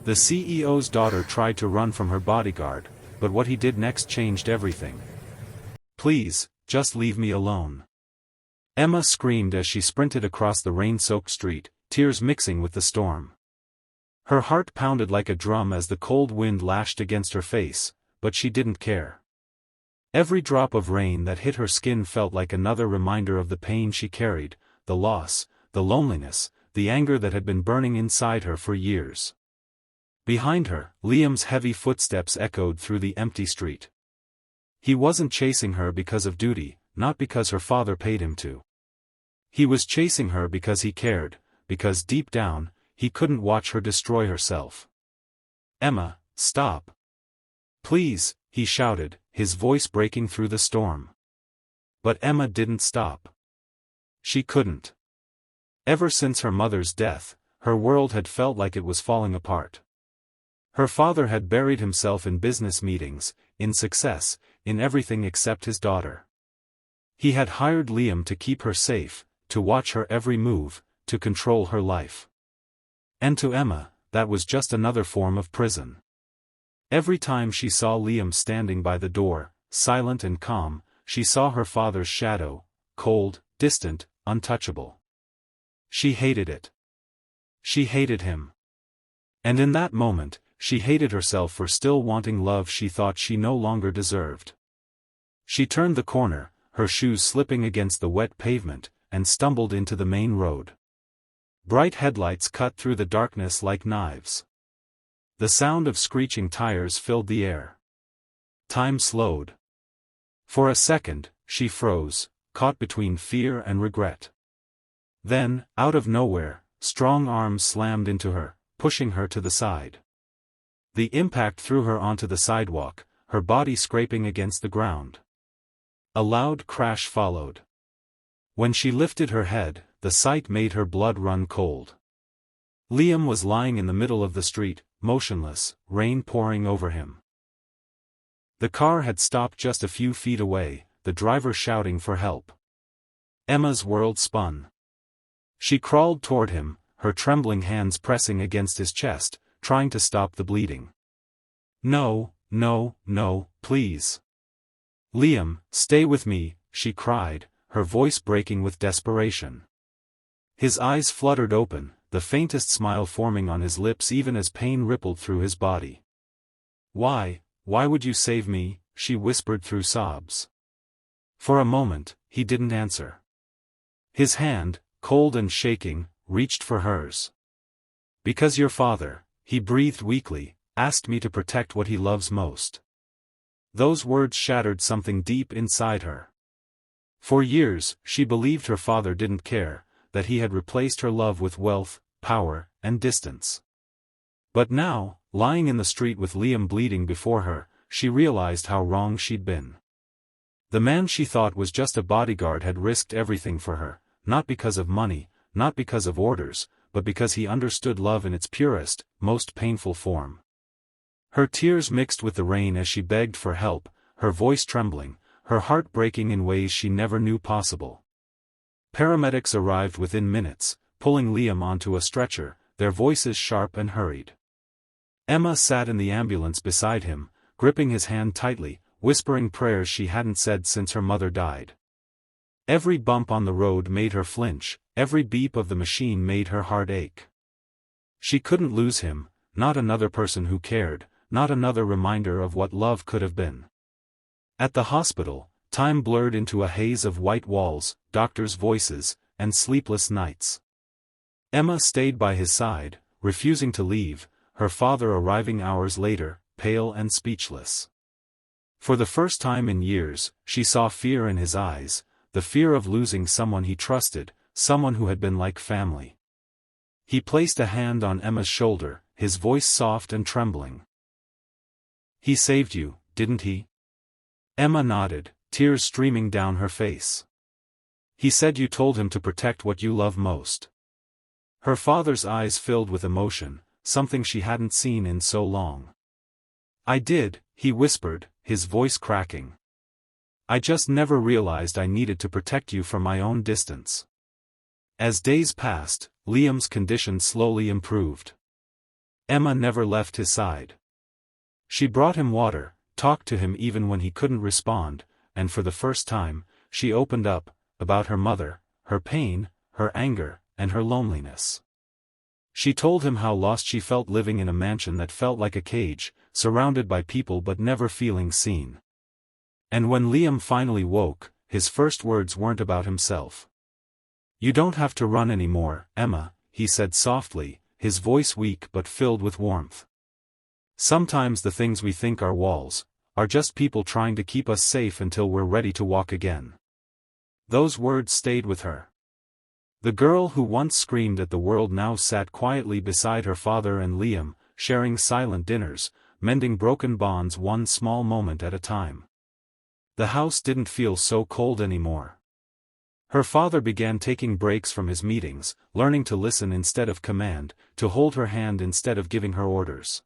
The CEO's daughter tried to run from her bodyguard, but what he did next changed everything. "Please, just leave me alone," Emma screamed as she sprinted across the rain-soaked street, tears mixing with the storm. Her heart pounded like a drum as the cold wind lashed against her face, but she didn't care. Every drop of rain that hit her skin felt like another reminder of the pain she carried, the loss, the loneliness, the anger that had been burning inside her for years. Behind her, Liam's heavy footsteps echoed through the empty street. He wasn't chasing her because of duty, not because her father paid him to. He was chasing her because he cared, because deep down, he couldn't watch her destroy herself. "Emma, stop. Please," he shouted, his voice breaking through the storm. But Emma didn't stop. She couldn't. Ever since her mother's death, her world had felt like it was falling apart. Her father had buried himself in business meetings, in success, in everything except his daughter. He had hired Liam to keep her safe, to watch her every move, to control her life. And to Emma, that was just another form of prison. Every time she saw Liam standing by the door, silent and calm, she saw her father's shadow, cold, distant, untouchable. She hated it. She hated him. And in that moment, she hated herself for still wanting love she thought she no longer deserved. She turned the corner, her shoes slipping against the wet pavement, and stumbled into the main road. Bright headlights cut through the darkness like knives. The sound of screeching tires filled the air. Time slowed. For a second, she froze, caught between fear and regret. Then, out of nowhere, strong arms slammed into her, pushing her to the side. The impact threw her onto the sidewalk, her body scraping against the ground. A loud crash followed. When she lifted her head, the sight made her blood run cold. Liam was lying in the middle of the street, motionless, rain pouring over him. The car had stopped just a few feet away, the driver shouting for help. Emma's world spun. She crawled toward him, her trembling hands pressing against his chest, trying to stop the bleeding. "No, no, no, please. Liam, stay with me," she cried, her voice breaking with desperation. His eyes fluttered open, the faintest smile forming on his lips even as pain rippled through his body. Why would you save me?" she whispered through sobs. For a moment, he didn't answer. His hand, cold and shaking, reached for hers. "Because your father," he breathed weakly, "asked me to protect what he loves most." Those words shattered something deep inside her. For years, she believed her father didn't care, that he had replaced her love with wealth, power, and distance. But now, lying in the street with Liam bleeding before her, she realized how wrong she'd been. The man she thought was just a bodyguard had risked everything for her, not because of money, not because of orders, but because he understood love in its purest, most painful form. Her tears mixed with the rain as she begged for help, her voice trembling, her heart breaking in ways she never knew possible. Paramedics arrived within minutes, pulling Liam onto a stretcher, their voices sharp and hurried. Emma sat in the ambulance beside him, gripping his hand tightly, whispering prayers she hadn't said since her mother died. Every bump on the road made her flinch, every beep of the machine made her heart ache. She couldn't lose him, not another person who cared, not another reminder of what love could have been. At the hospital, time blurred into a haze of white walls, doctors' voices, and sleepless nights. Emma stayed by his side, refusing to leave, her father arriving hours later, pale and speechless. For the first time in years, she saw fear in his eyes, the fear of losing someone he trusted, someone who had been like family. He placed a hand on Emma's shoulder, his voice soft and trembling. "He saved you, didn't he?" Emma nodded, tears streaming down her face. "He said you told him to protect what you love most." Her father's eyes filled with emotion, something she hadn't seen in so long. "I did," he whispered, his voice cracking. "I just never realized I needed to protect you from my own distance." As days passed, Liam's condition slowly improved. Emma never left his side. She brought him water, talked to him even when he couldn't respond, and for the first time, she opened up, about her mother, her pain, her anger, and her loneliness. She told him how lost she felt living in a mansion that felt like a cage, surrounded by people but never feeling seen. And when Liam finally woke, his first words weren't about himself. "You don't have to run anymore, Emma," he said softly, his voice weak but filled with warmth. "Sometimes the things we think are walls, are just people trying to keep us safe until we're ready to walk again." Those words stayed with her. The girl who once screamed at the world now sat quietly beside her father and Liam, sharing silent dinners, mending broken bonds one small moment at a time. The house didn't feel so cold anymore. Her father began taking breaks from his meetings, learning to listen instead of command, to hold her hand instead of giving her orders.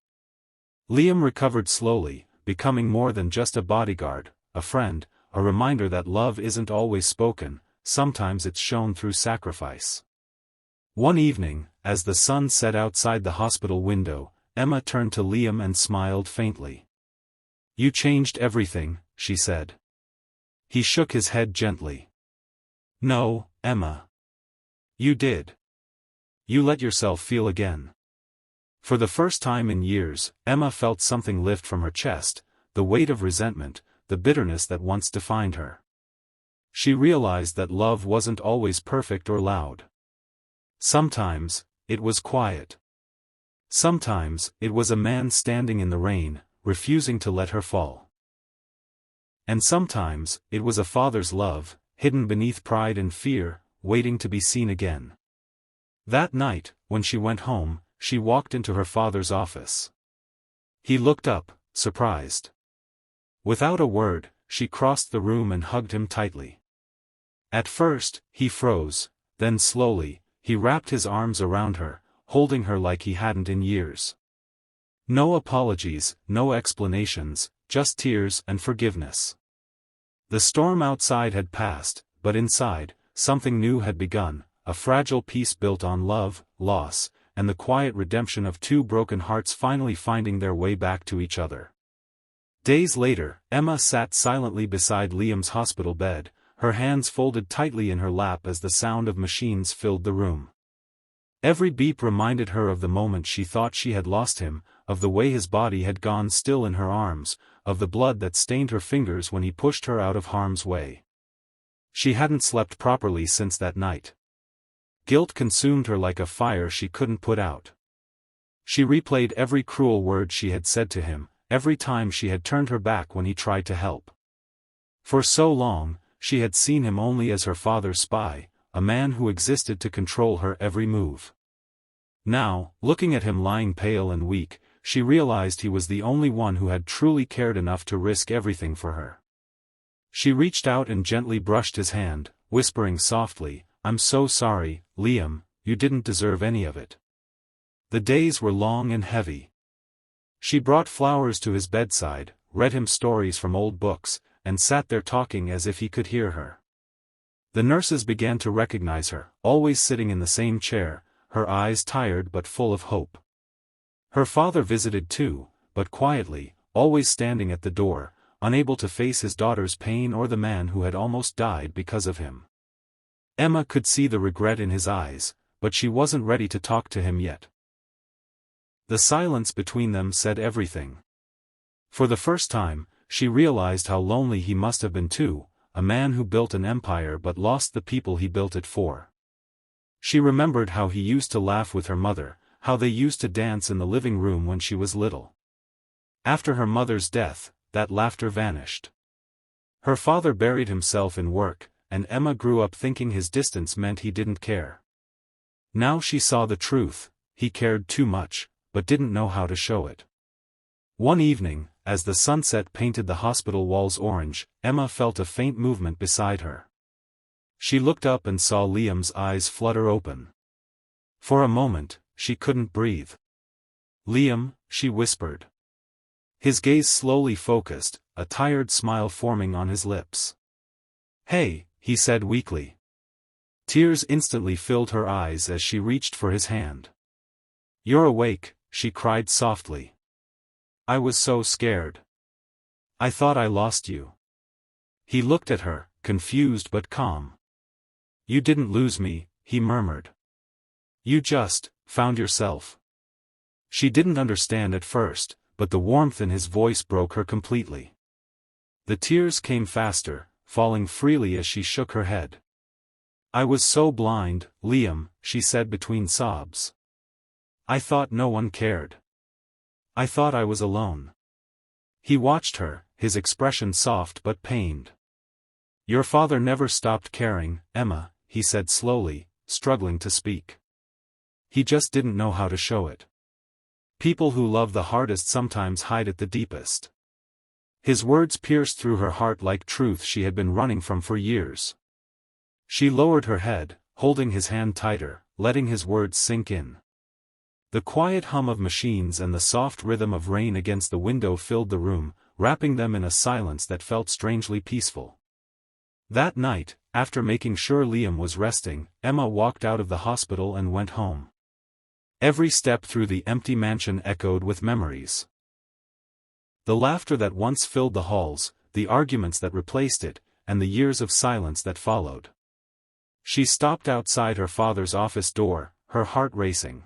Liam recovered slowly, becoming more than just a bodyguard, a friend, a reminder that love isn't always spoken, sometimes it's shown through sacrifice. One evening, as the sun set outside the hospital window, Emma turned to Liam and smiled faintly. "You changed everything," she said. He shook his head gently. "No, Emma. You did. You let yourself feel again." For the first time in years, Emma felt something lift from her chest, the weight of resentment, the bitterness that once defined her. She realized that love wasn't always perfect or loud. Sometimes, it was quiet. Sometimes, it was a man standing in the rain, refusing to let her fall. And sometimes, it was a father's love, hidden beneath pride and fear, waiting to be seen again. That night, when she went home, she walked into her father's office. He looked up, surprised. Without a word, she crossed the room and hugged him tightly. At first, he froze, then slowly, he wrapped his arms around her, holding her like he hadn't in years. No apologies, no explanations, just tears and forgiveness. The storm outside had passed, but inside, something new had begun, a fragile peace built on love, loss, and the quiet redemption of two broken hearts finally finding their way back to each other. Days later, Emma sat silently beside Liam's hospital bed, her hands folded tightly in her lap as the sound of machines filled the room. Every beep reminded her of the moment she thought she had lost him, of the way his body had gone still in her arms, of the blood that stained her fingers when he pushed her out of harm's way. She hadn't slept properly since that night. Guilt consumed her like a fire she couldn't put out. She replayed every cruel word she had said to him, every time she had turned her back when he tried to help. For so long, she had seen him only as her father's spy, a man who existed to control her every move. Now, looking at him lying pale and weak, she realized he was the only one who had truly cared enough to risk everything for her. She reached out and gently brushed his hand, whispering softly, "I'm so sorry, Liam, you didn't deserve any of it." The days were long and heavy. She brought flowers to his bedside, read him stories from old books, and sat there talking as if he could hear her. The nurses began to recognize her, always sitting in the same chair, her eyes tired but full of hope. Her father visited too, but quietly, always standing at the door, unable to face his daughter's pain or the man who had almost died because of him. Emma could see the regret in his eyes, but she wasn't ready to talk to him yet. The silence between them said everything. For the first time, she realized how lonely he must have been too, a man who built an empire but lost the people he built it for. She remembered how he used to laugh with her mother, how they used to dance in the living room when she was little. After her mother's death, that laughter vanished. Her father buried himself in work, and Emma grew up thinking his distance meant he didn't care. Now she saw the truth, he cared too much, but didn't know how to show it. One evening, as the sunset painted the hospital walls orange, Emma felt a faint movement beside her. She looked up and saw Liam's eyes flutter open. For a moment, she couldn't breathe. "Liam," she whispered. His gaze slowly focused, a tired smile forming on his lips. "Hey," he said weakly. Tears instantly filled her eyes as she reached for his hand. "You're awake," she cried softly. I was so scared. I thought I lost you. He looked at her, confused but calm. You didn't lose me, he murmured. You just found yourself. She didn't understand at first, but the warmth in his voice broke her completely. The tears came faster, falling freely as she shook her head. I was so blind, Liam, she said between sobs. I thought no one cared. I thought I was alone. He watched her, his expression soft but pained. Your father never stopped caring, Emma, he said slowly, struggling to speak. He just didn't know how to show it. People who love the hardest sometimes hide it the deepest. His words pierced through her heart like truth she had been running from for years. She lowered her head, holding his hand tighter, letting his words sink in. The quiet hum of machines and the soft rhythm of rain against the window filled the room, wrapping them in a silence that felt strangely peaceful. That night, after making sure Liam was resting, Emma walked out of the hospital and went home. Every step through the empty mansion echoed with memories. The laughter that once filled the halls, the arguments that replaced it, and the years of silence that followed. She stopped outside her father's office door, her heart racing.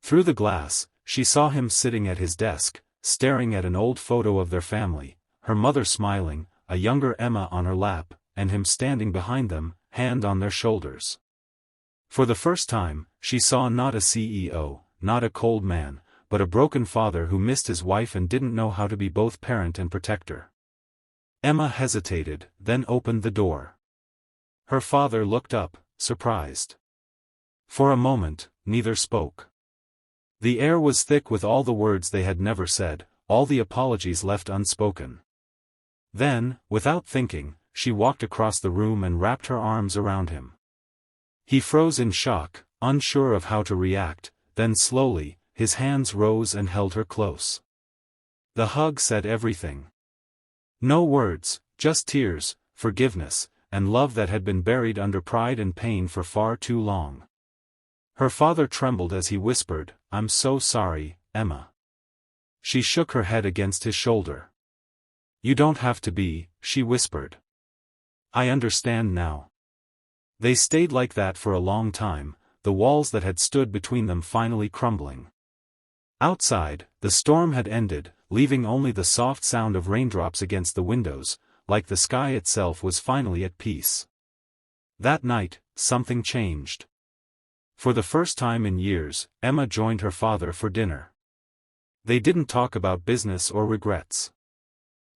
Through the glass, she saw him sitting at his desk, staring at an old photo of their family, her mother smiling, a younger Emma on her lap, and him standing behind them, hand on their shoulders. For the first time, she saw not a CEO, not a cold man, but a broken father who missed his wife and didn't know how to be both parent and protector. Emma hesitated, then opened the door. Her father looked up, surprised. For a moment, neither spoke. The air was thick with all the words they had never said, all the apologies left unspoken. Then, without thinking, she walked across the room and wrapped her arms around him. He froze in shock, unsure of how to react, then slowly, his hands rose and held her close. The hug said everything. No words, just tears, forgiveness, and love that had been buried under pride and pain for far too long. Her father trembled as he whispered, I'm so sorry, Emma. She shook her head against his shoulder. You don't have to be, she whispered. I understand now. They stayed like that for a long time, the walls that had stood between them finally crumbling. Outside, the storm had ended, leaving only the soft sound of raindrops against the windows, like the sky itself was finally at peace. That night, something changed. For the first time in years, Emma joined her father for dinner. They didn't talk about business or regrets.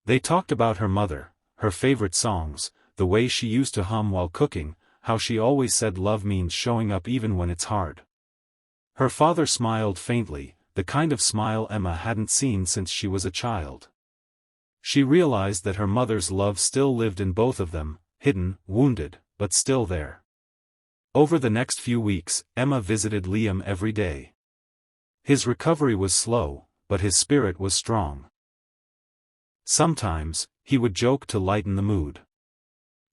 They talked about her mother, her favorite songs, the way she used to hum while cooking, how she always said love means showing up even when it's hard. Her father smiled faintly, the kind of smile Emma hadn't seen since she was a child. She realized that her mother's love still lived in both of them, hidden, wounded, but still there. Over the next few weeks, Emma visited Liam every day. His recovery was slow, but his spirit was strong. Sometimes, he would joke to lighten the mood.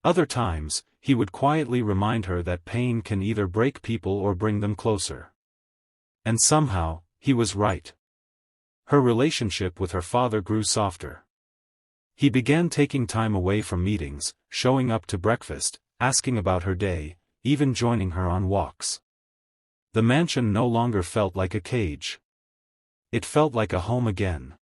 Other times, he would quietly remind her that pain can either break people or bring them closer. And somehow, he was right. Her relationship with her father grew softer. He began taking time away from meetings, showing up to breakfast, asking about her day, even joining her on walks. The mansion no longer felt like a cage. It felt like a home again.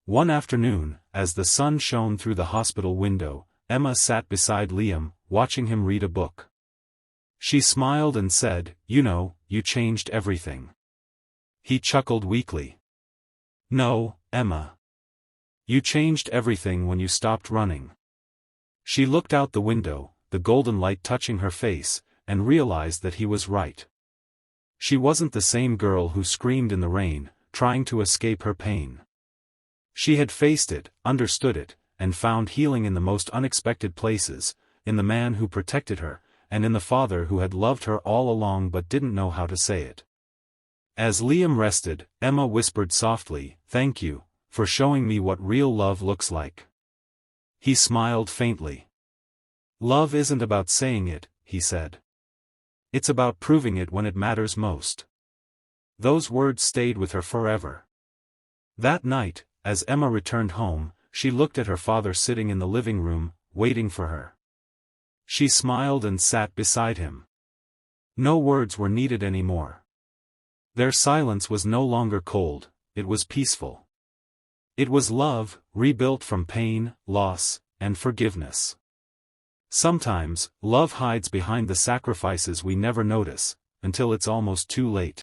One afternoon, as the sun shone through the hospital window, Emma sat beside Liam, watching him read a book. She smiled and said, "You know, you changed everything." He chuckled weakly. "No, Emma. You changed everything when you stopped running." She looked out the window, the golden light touching her face, and realized that he was right. She wasn't the same girl who screamed in the rain, trying to escape her pain. She had faced it, understood it, and found healing in the most unexpected places, in the man who protected her, and in the father who had loved her all along but didn't know how to say it. As Liam rested, Emma whispered softly, "Thank you, for showing me what real love looks like." He smiled faintly. "Love isn't about saying it," he said. "It's about proving it when it matters most." Those words stayed with her forever. That night, as Emma returned home, she looked at her father sitting in the living room, waiting for her. She smiled and sat beside him. No words were needed anymore. Their silence was no longer cold, it was peaceful. It was love, rebuilt from pain, loss, and forgiveness. Sometimes, love hides behind the sacrifices we never notice, until it's almost too late.